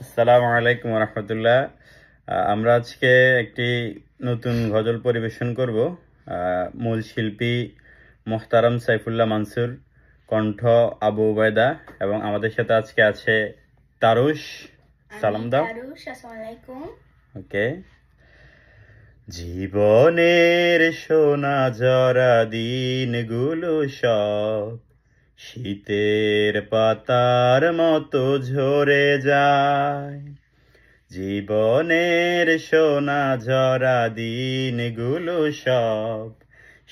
আসসালামু আলাইকুম রহমতুল্লাহ। আমরা আজকে একটি নতুন গজল পরিবেশন করব। মূল শিল্পী মোহতারাম সাইফুল্লাহ মানসুর, কণ্ঠ আবু উবায়দা, এবং আমাদের সাথে আজকে আছে তারুশ। সালাম দাও। আসসালামু আলাইকুম। ওকে। জীবনের সোনা ঝরা দিনগুলো সব শীতের পাতার মতো ঝরে যায়। জীবনের সোনা ঝরা দিনগুলো সব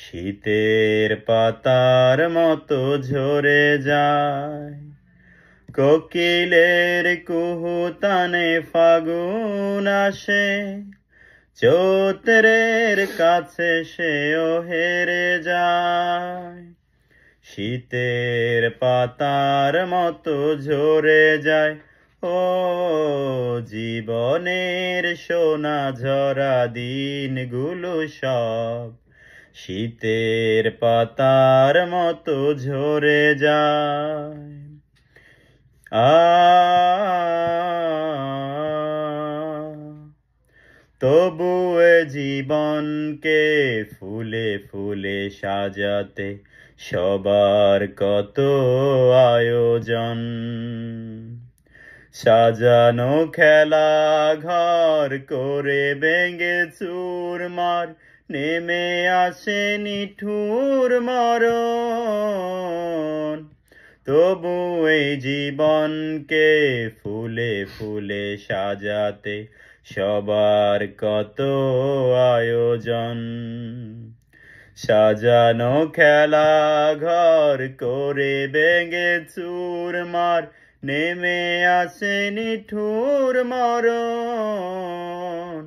শীতের পাতার মতো ঝরে যায়। কোকিলের কুহুতানে ফাগুন আসে, চৈত্রের কাছে সেও হেরে যায়। শীতের পাতার মতো ঝরে যায় ও জীবনের সোনা ঝরা দিনগুলো সব শীতের পাতার মতো ঝরে যায়। তবু এ জীবনকে ফুলে ফুলে সাজাতে সবার কত আয়োজন। সাজানো খেলা ঘর করে ভেঙে চুরমার নেমে আসে নিঠুর মরণ। তবু এই জীবনকে ফুলে ফুলে সাজাতে সবার কত আয়োজন। সাজানো খেলা ঘর করে ভেঙে চুরমার নেমে আসে নিঠুর মরণ।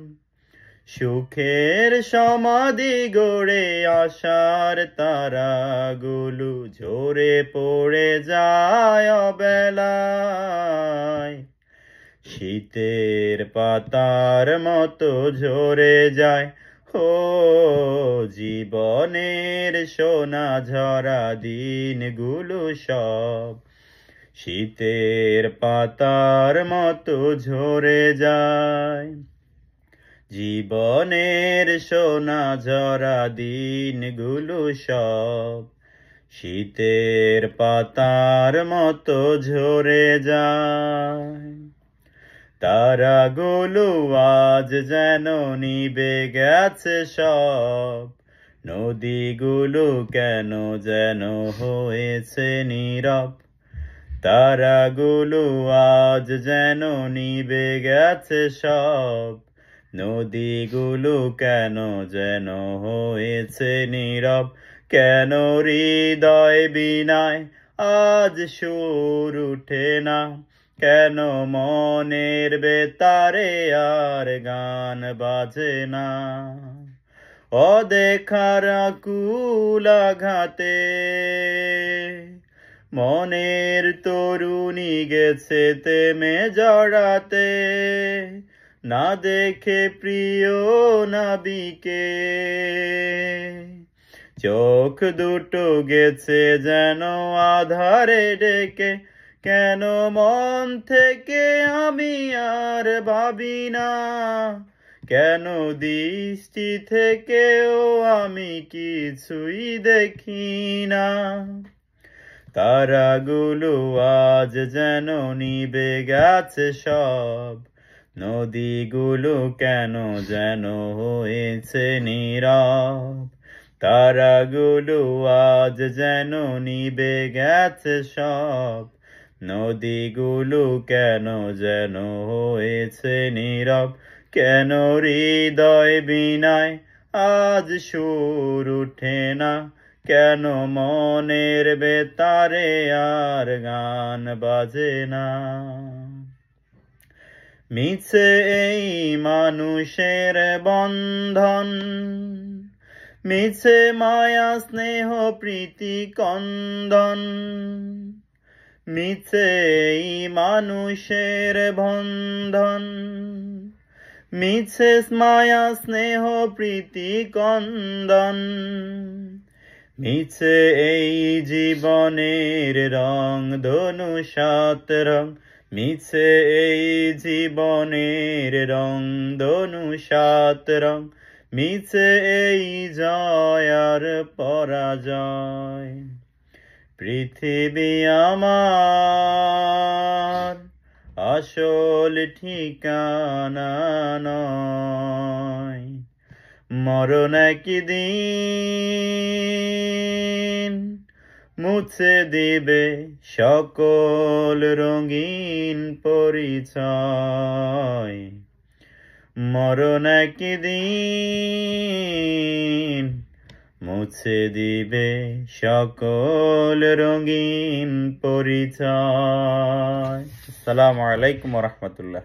সুখের সমাধি গড়ে আশার তারাগুলো ঝরে পড়ে যায় অবেলায়। শীতের পাতার মতো ঝরে যায় ও জীবনের সোনা ঝরা দিনগুলো সব শীতের পাতার মতো ঝরে যায়। জীবনের সোনা ঝরা দিনগুলো সব শীতের পাতার মতো ঝরে যায়। তারাগুলো আজ যেন নিভে গেছে সব, নদীগুলো কেন যেন হয়েছে নীরব। তারাগুলো আজ যেন নিভে গেছে সব, নদীগুলো কেন যেন হয়েছে নীরব। কেন হৃদয় বিনায় আজ সুর উঠে না, কেন মনের বেতারে আর গান বাজে না। অদেখার আকুল আঘাতে মনের তরুণী গেছে তেমে জড়াতে, না দেখে প্রিয় নাবিকে চোখ দুটো গেছে যেন আধারে ডেকে। কেন মন থেকে আমি আর ভাবি না, কেন দৃষ্টি থেকেও আমি কিছুই দেখি না। তারাগুলো আজ যেন নিভে গেছে সব, নদীগুলো কেন যেন হয়েছে নীরব। তারাগুলো আজ যেন নিভে গেছে সব, নদীগুলো কেন যেন হয়েছে নীরব। কেন হৃদয় বিনায় আজ সুর উঠে না, কেন মনের বেতারে আর গান বাজে না। মিছে এই মানুষের বন্ধন, মিছে মায়া স্নেহ প্রীতি কন্দন। মিছে এই মানুষের বন্ধন, মিছে মায়া স্নেহ প্রীতি কন্দন। মিছে এই জীবনের রং ধনু সাত রং, মিছে এই জীবনের রং ধনু সাত রং, মিছে এই জয় আর পরাজয়। পৃথিবী আমার আসল ঠিকানা নয়, মরণ একদিন মুছে দিবে সকল রঙিন পরিচয়। মরণ একদিন মুছে দিবে সকল রঙিন পরিচয়। আসসালামু আলাইকুম ওয়া রাহমাতুল্লাহ।